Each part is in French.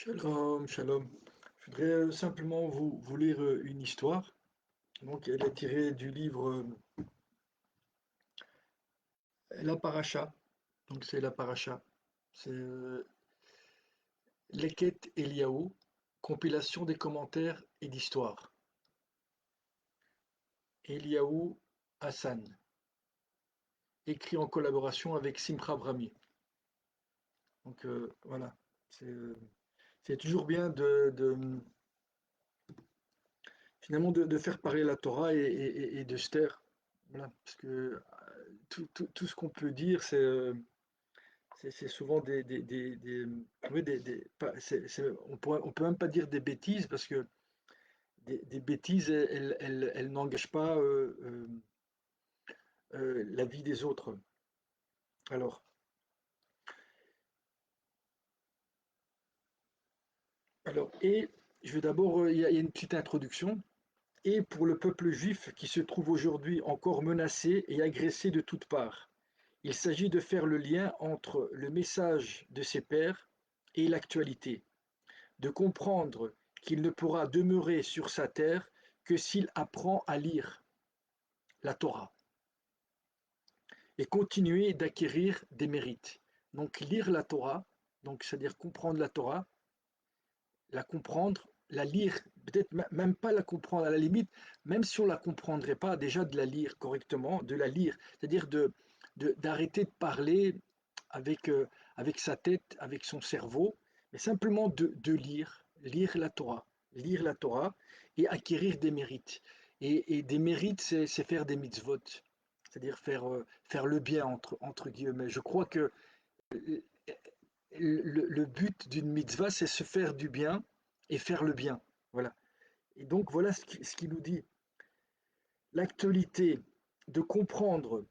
Shalom, shalom. Je voudrais simplement vous lire une histoire. Donc, elle est tirée du livre La Paracha. Donc, c'est la Paracha. C'est Leket Eliaou, compilation des commentaires et d'histoires. Eliaou Hassan, écrit en collaboration avec Simcha Brahmi. Donc, voilà. C'est toujours bien finalement de faire parler la Torah et de se taire. Voilà, parce que tout ce qu'on peut dire, c'est souvent oui, on peut même pas dire des bêtises, parce que des bêtises, elles n'engagent pas la vie des autres. Alors, et je vais d'abord, il y a une petite introduction. Et pour le peuple juif qui se trouve aujourd'hui encore menacé et agressé de toutes parts, il s'agit de faire le lien entre le message de ses pairs et l'actualité, de comprendre qu'il ne pourra demeurer sur sa terre que s'il apprend à lire la Torah et continuer d'acquérir des mérites. Donc lire la Torah, donc c'est-à-dire comprendre la Torah, la comprendre, la lire, peut-être même pas la comprendre à la limite, même si on la comprendrait pas, déjà de la lire correctement, de la lire, c'est-à-dire d'arrêter de parler avec, avec sa tête, avec son cerveau, mais simplement de lire lire la Torah et acquérir des mérites. Et des mérites, c'est faire des mitzvot, c'est-à-dire faire le bien entre guillemets. Je crois que le but d'une mitzvah, c'est se faire du bien et faire le bien. Voilà. Et donc voilà ce qu'il nous dit. L'actualité de comprendre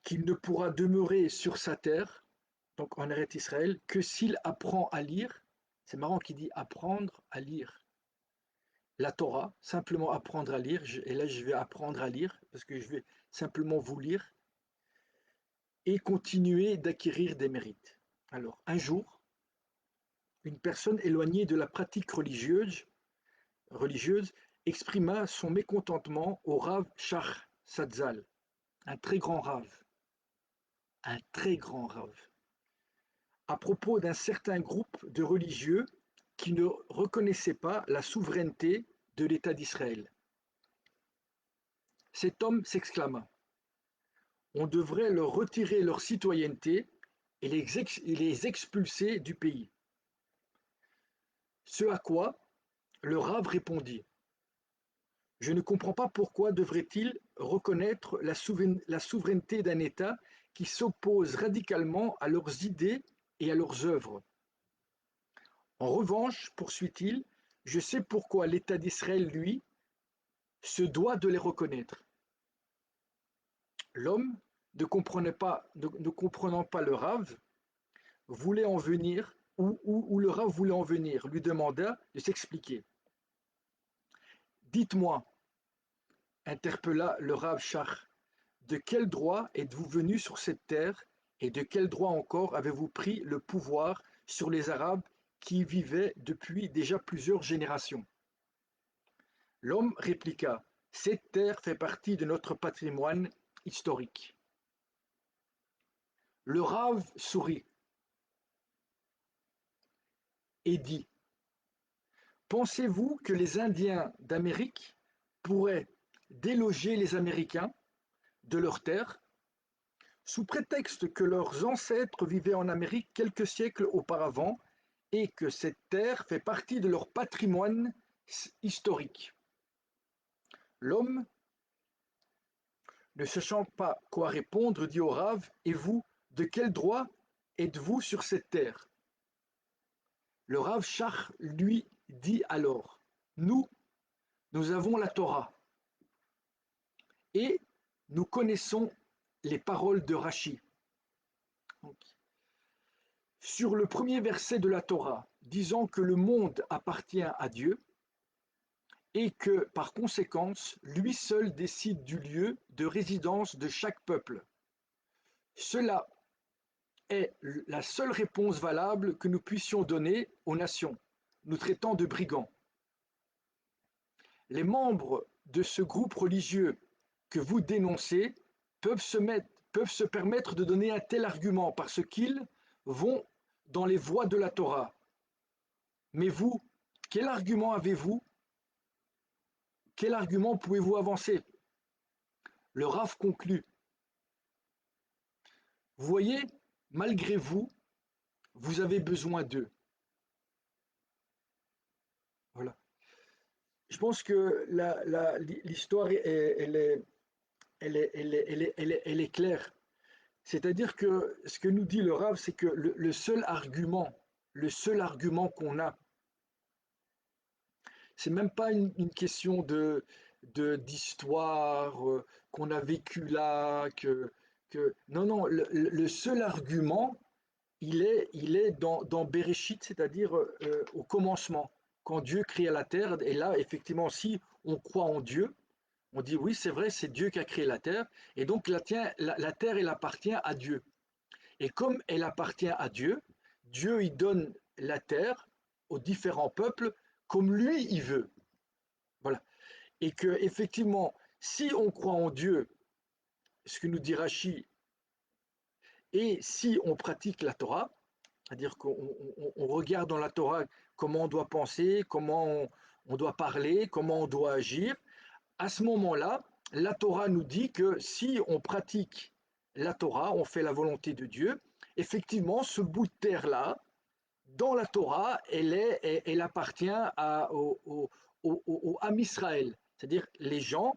qu'il ne pourra demeurer sur sa terre, donc en Eretz Israël, que s'il apprend à lire. C'est marrant qu'il dit apprendre à lire la Torah, simplement apprendre à lire. Et là, je vais apprendre à lire, parce que je vais simplement vous lire, et continuer d'acquérir des mérites. Alors, un jour, une personne éloignée de la pratique religieuse exprima son mécontentement au Rav Shach Satzal, un très grand Rav, à propos d'un certain groupe de religieux qui ne reconnaissaient pas la souveraineté de l'État d'Israël. Cet homme s'exclama: on devrait leur retirer leur citoyenneté et les expulser du pays. Ce à quoi le Rav répondit: je ne comprends pas pourquoi devrait-il reconnaître la souveraineté d'un État qui s'oppose radicalement à leurs idées et à leurs œuvres. En revanche, poursuit-il, je sais pourquoi l'État d'Israël, lui, se doit de les reconnaître. L'homme, ne comprenant pas le Rav, voulait en venir, où le Rav voulait en venir, lui demanda de s'expliquer. Dites-moi, interpella le Rav Shach, de quel droit êtes-vous venu sur cette terre et de quel droit encore avez-vous pris le pouvoir sur les Arabes qui y vivaient depuis déjà plusieurs générations? L'homme répliqua: cette terre fait partie de notre patrimoine historique. Le Rav sourit et dit: pensez-vous que les Indiens d'Amérique pourraient déloger les Américains de leurs terres sous prétexte que leurs ancêtres vivaient en Amérique quelques siècles auparavant et que cette terre fait partie de leur patrimoine historique? L'homme, ne sachant pas quoi répondre, dit au Rav: et vous, de quel droit êtes-vous sur cette terre? Le Rav Shach lui dit alors: nous avons la Torah et nous connaissons les paroles de Rashi. Donc, sur le premier verset de la Torah, disant que le monde appartient à Dieu et que, par conséquence, lui seul décide du lieu de résidence de chaque peuple. Cela est la seule réponse valable que nous puissions donner aux nations. nous traitant de brigands. Les membres de ce groupe religieux que vous dénoncez peuvent se permettre de donner un tel argument parce qu'ils vont dans les voies de la Torah. Mais vous, quel argument avez-vous? Quel argument pouvez-vous avancer? Le Rav conclut. Vous voyez, malgré vous, vous avez besoin d'eux. Voilà. Je pense que l'histoire, elle est claire. C'est-à-dire que ce que nous dit le Rav, c'est que le seul argument qu'on a, c'est même pas une question d'histoire qu'on a vécu là, non, non, le seul argument, il est dans Bereshit, c'est-à-dire au commencement, quand Dieu créa la terre. Et là, effectivement, si on croit en Dieu, on dit oui, c'est vrai, c'est Dieu qui a créé la terre, et donc la terre, elle appartient à Dieu. Et comme elle appartient à Dieu, Dieu il donne la terre aux différents peuples comme lui il veut. Voilà. Et que effectivement, si on croit en Dieu, ce que nous dit Rashi, et si on pratique la Torah, c'est-à-dire qu'on regarde dans la Torah comment on doit penser, comment on doit parler, comment on doit agir, à ce moment-là, la Torah nous dit que si on pratique la Torah, on fait la volonté de Dieu, effectivement, ce bout de terre-là, dans la Torah, elle appartient au Ham Israël, c'est-à-dire les gens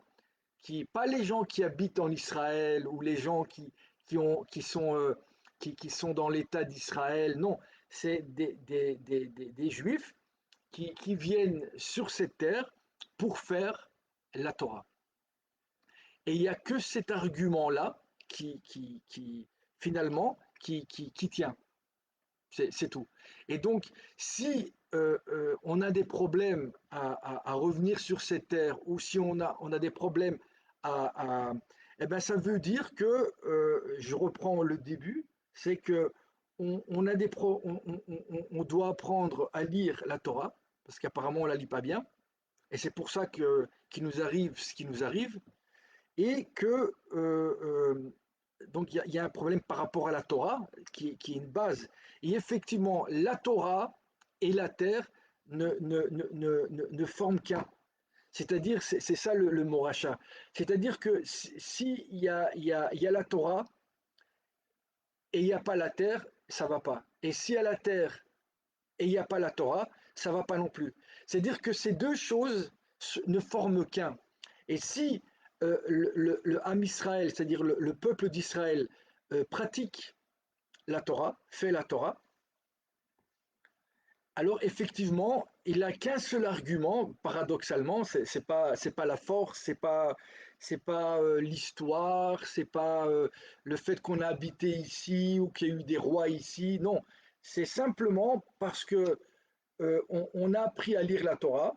pas les gens qui habitent en Israël ou les gens qui, ont, qui sont dans l'État d'Israël, non, c'est des Juifs qui viennent sur cette terre pour faire la Torah. Et il n'y a que cet argument-là finalement, qui tient. C'est tout. Et donc, si on a des problèmes à revenir sur cette terre, ou si on a des problèmes eh ben, ça veut dire que, je reprends le début, c'est que on a des pro, on doit apprendre à lire la Torah, parce qu'apparemment on la lit pas bien, et c'est pour ça qu'il nous arrive ce qui nous arrive, et que donc il y a un problème par rapport à la Torah qui est une base. Et effectivement, la Torah et la terre ne forment qu'un. C'est-à-dire, c'est ça le mot rachat. C'est-à-dire que si il y a la Torah et il n'y a pas la terre, ça va pas. Et s'il y a la terre et il n'y a pas la Torah, ça va pas non plus. C'est-à-dire que ces deux choses ne forment qu'un. Et si le Ham Israël, c'est-à-dire le peuple d'Israël, pratique la Torah, fait la Torah, alors effectivement, il n'a qu'un seul argument, paradoxalement, c'est pas la force, c'est pas l'histoire, c'est pas le fait qu'on a habité ici ou qu'il y a eu des rois ici, non, c'est simplement parce que on a appris à lire la Torah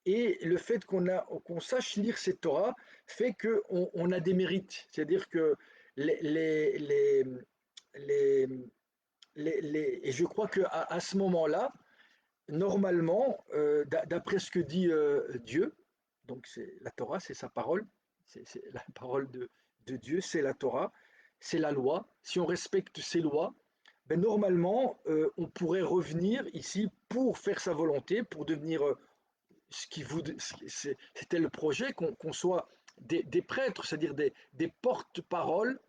et le fait qu'on sache lire cette Torah fait qu'on on a des mérites. C'est-à-dire que les, les, les, les, et je crois qu'à à ce moment-là, normalement, d'après ce que dit Dieu, donc c'est la Torah, c'est sa parole, c'est la parole de Dieu, c'est la Torah, c'est la loi. Si on respecte ces lois, ben normalement, on pourrait revenir ici pour faire sa volonté, pour devenir ce qui vous, c'était le projet, qu'on soit des prêtres, c'est-à-dire des porte-paroles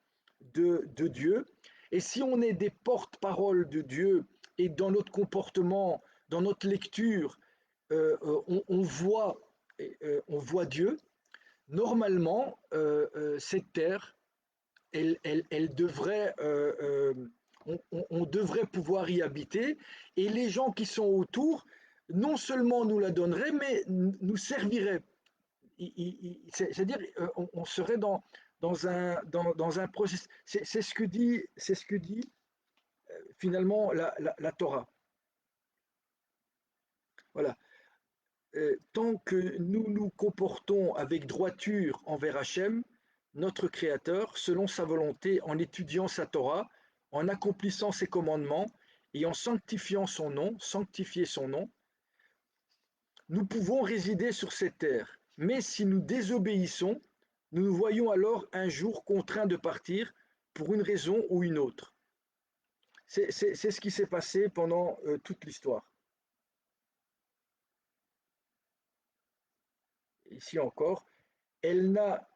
de Dieu. Et si on est des porte-paroles de Dieu et dans notre comportement, dans notre lecture, on voit Dieu, normalement, cette terre, elle devrait, on devrait pouvoir y habiter, et les gens qui sont autour, non seulement nous la donneraient, mais nous serviraient. C'est-à-dire, on serait dans un processus. C'est ce que dit finalement la Torah. Voilà. Tant que nous nous comportons avec droiture envers Hachem, notre Créateur, selon sa volonté, en étudiant sa Torah, en accomplissant ses commandements et en sanctifiant son nom, sanctifier son nom, nous pouvons résider sur cette terre, mais si nous désobéissons, nous nous voyons alors un jour contraints de partir pour une raison ou une autre. C'est ce qui s'est passé pendant toute l'histoire. Ici encore, elle n'a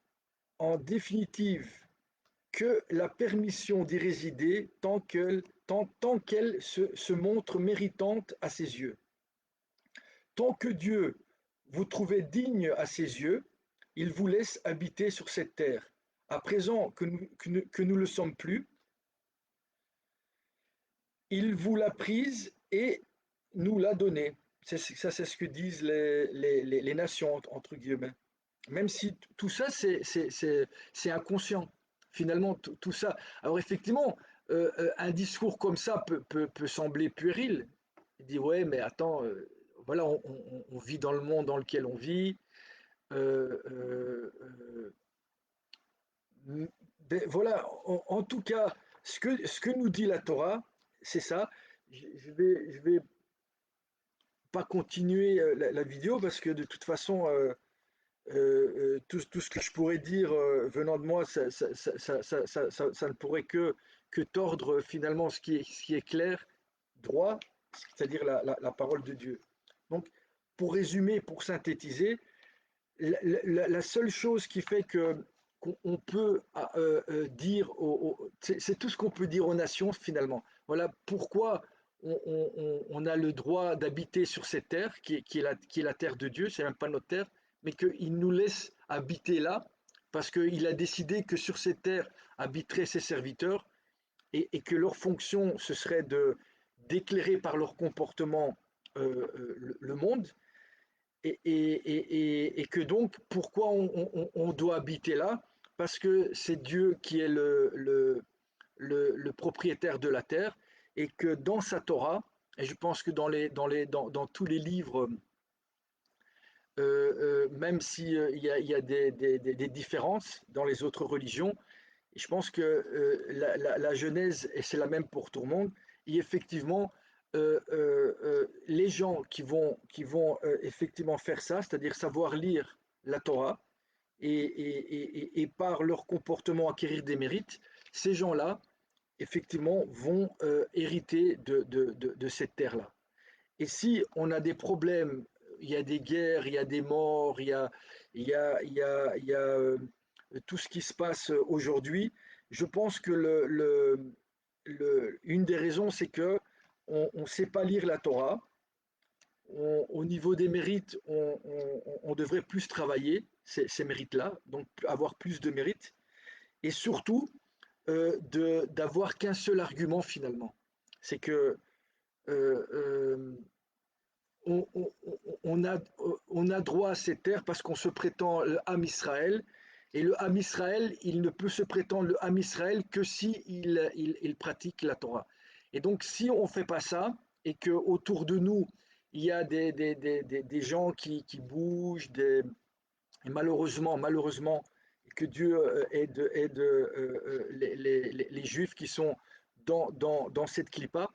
en définitive que la permission d'y résider tant qu'elle se montre méritante à ses yeux. Tant que Dieu vous trouvez digne à ses yeux, il vous laisse habiter sur cette terre. À présent que nous le sommes plus, il vous l'a prise et nous l'a donnée. Ça, c'est ce que disent les nations, entre guillemets. Même si tout ça, c'est inconscient. Finalement, tout ça. Alors effectivement, un discours comme ça peut sembler puéril. Il dit, ouais, mais attends, voilà, on vit dans le monde dans lequel on vit. Euh, euh, euh, ben, voilà, en tout cas, ce que nous dit la Torah, c'est ça. Je vais pas continuer la vidéo parce que de toute façon, tout ce que je pourrais dire venant de moi, ça ne pourrait que tordre finalement ce qui est clair, droit, c'est-à-dire la parole de Dieu. Donc, pour résumer, pour synthétiser, la seule chose qui fait que qu'on peut dire, c'est tout ce qu'on peut dire aux nations finalement. Voilà pourquoi on a le droit d'habiter sur cette terre qui est la terre de Dieu, c'est même pas notre terre, mais qu'il nous laisse habiter là parce qu'il a décidé que sur cette terre habiteraient ses serviteurs et que leur fonction ce serait de d'éclairer par leur comportement le monde et que donc, pourquoi on doit habiter là? Parce que c'est Dieu qui est le propriétaire de la terre et que dans sa Torah, et je pense que dans tous les livres, même s'il y a des différences dans les autres religions, je pense que la Genèse, et c'est la même pour tout le monde, et effectivement, les gens qui vont effectivement faire ça, c'est-à-dire savoir lire la Torah et par leur comportement acquérir des mérites, ces gens-là, effectivement, vont hériter de cette terre-là. Et si on a des problèmes, il y a des guerres, il y a des morts, il y a tout ce qui se passe aujourd'hui, je pense que une des raisons, c'est que on ne sait pas lire la Torah. Au niveau des mérites, on devrait plus travailler ces mérites-là, donc avoir plus de mérites, et surtout d'avoir qu'un seul argument finalement. C'est que euh, euh, on, on- on a droit à ces terres parce qu'on se prétend le Ham Israël. Et le Ham Israël, il ne peut se prétendre le Ham Israël que si il pratique la Torah. Et donc, si on ne fait pas ça, et qu'autour de nous, il y a des gens qui bougent, et malheureusement, que Dieu aide les Juifs qui sont dans cette clipa,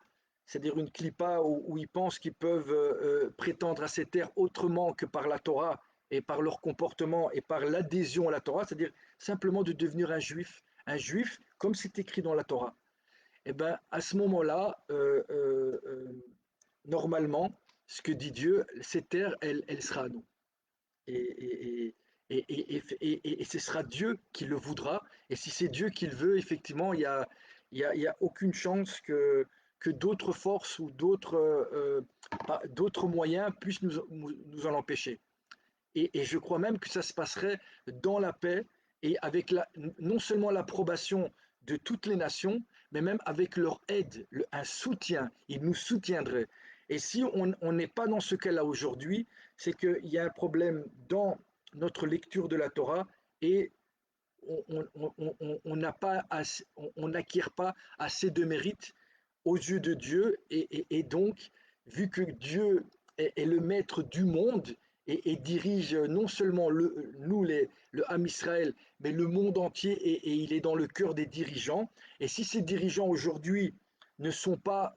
c'est-à-dire une clipa où ils pensent qu'ils peuvent prétendre à ces terres autrement que par la Torah et par leur comportement et par l'adhésion à la Torah, c'est-à-dire simplement de devenir un juif comme c'est écrit dans la Torah. Et bien à ce moment-là, normalement, ce que dit Dieu, cette terre, elle sera à nous et, et ce sera Dieu qui le voudra. Et si c'est Dieu qui le veut, effectivement, il y a aucune chance que d'autres forces ou d'autres moyens puissent nous en empêcher. Et je crois même que ça se passerait dans la paix et avec non seulement l'approbation de toutes les nations, mais même avec leur aide, un soutien. Ils nous soutiendraient. Et si on n'est pas dans ce cas-là aujourd'hui, c'est qu'il y a un problème dans notre lecture de la Torah et on n'a pas on n'acquiert pas assez de mérite aux yeux de Dieu et donc vu que Dieu est le maître du monde et dirige non seulement le Ham Israël, mais le monde entier et il est dans le cœur des dirigeants. Et si ces dirigeants aujourd'hui ne sont pas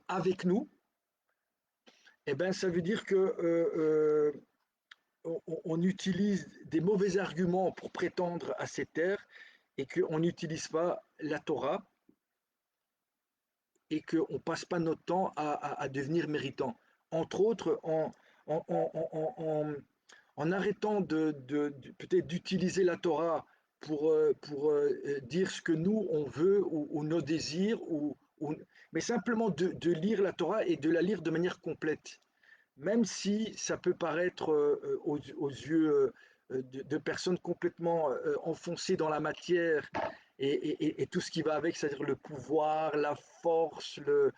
avec nous, Eh ben, ça veut dire que on utilise des mauvais arguments pour prétendre à ces terres et qu'on n'utilise pas la Torah et qu'on ne passe pas notre temps à devenir méritant. Entre autres, en, en- en- en- en arrêtant peut-être d'utiliser la Torah pour dire ce que nous on veut ou nos désirs, mais simplement de lire la Torah et de la lire de manière complète. Même si ça peut paraître aux yeux de personnes complètement enfoncées dans la matière et tout ce qui va avec, c'est-à-dire le pouvoir, la force, le,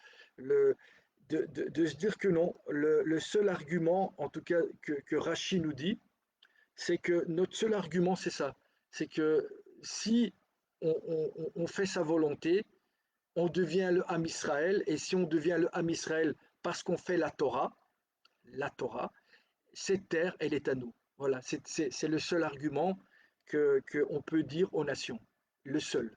de se dire que non, le seul argument, en tout cas que Rachi nous dit, c'est que notre seul argument, c'est ça. C'est que si on fait sa volonté, on devient le Ham Israël, et si on devient le Ham Israël parce qu'on fait la Torah, cette terre, elle est à nous. Voilà, c'est le seul argument qu'on peut dire aux nations. Le seul.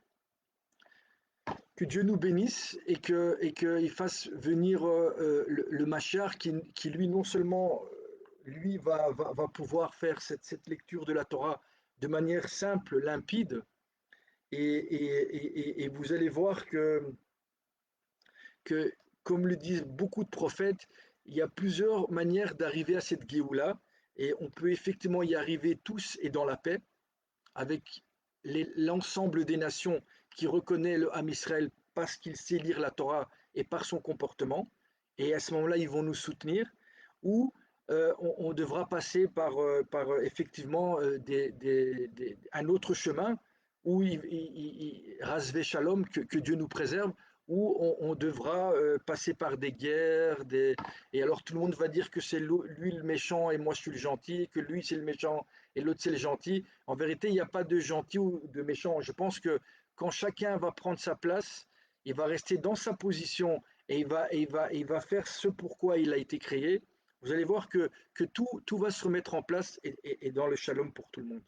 Que Dieu nous bénisse et qu'il fasse venir le Machar qui, lui, non seulement lui va pouvoir faire cette lecture de la Torah de manière simple, limpide, et vous allez voir que, comme le disent beaucoup de prophètes, il y a plusieurs manières d'arriver à cette Géoula, et on peut effectivement y arriver tous et dans la paix, avec l'ensemble des nations qui reconnaît le Ham Israël parce qu'il sait lire la Torah et par son comportement, et à ce moment-là, ils vont nous soutenir, ou on devra passer par effectivement un autre chemin, où Razvé Shalom, que Dieu nous préserve, où on devra passer par des guerres, et alors tout le monde va dire que c'est lui le méchant et moi je suis le gentil, que lui c'est le méchant et l'autre c'est le gentil. En vérité, il n'y a pas de gentil ou de méchant. Je pense que quand chacun va prendre sa place, il va rester dans sa position et il va faire ce pourquoi il a été créé. Vous allez voir que tout va se remettre en place et dans le shalom pour tout le monde.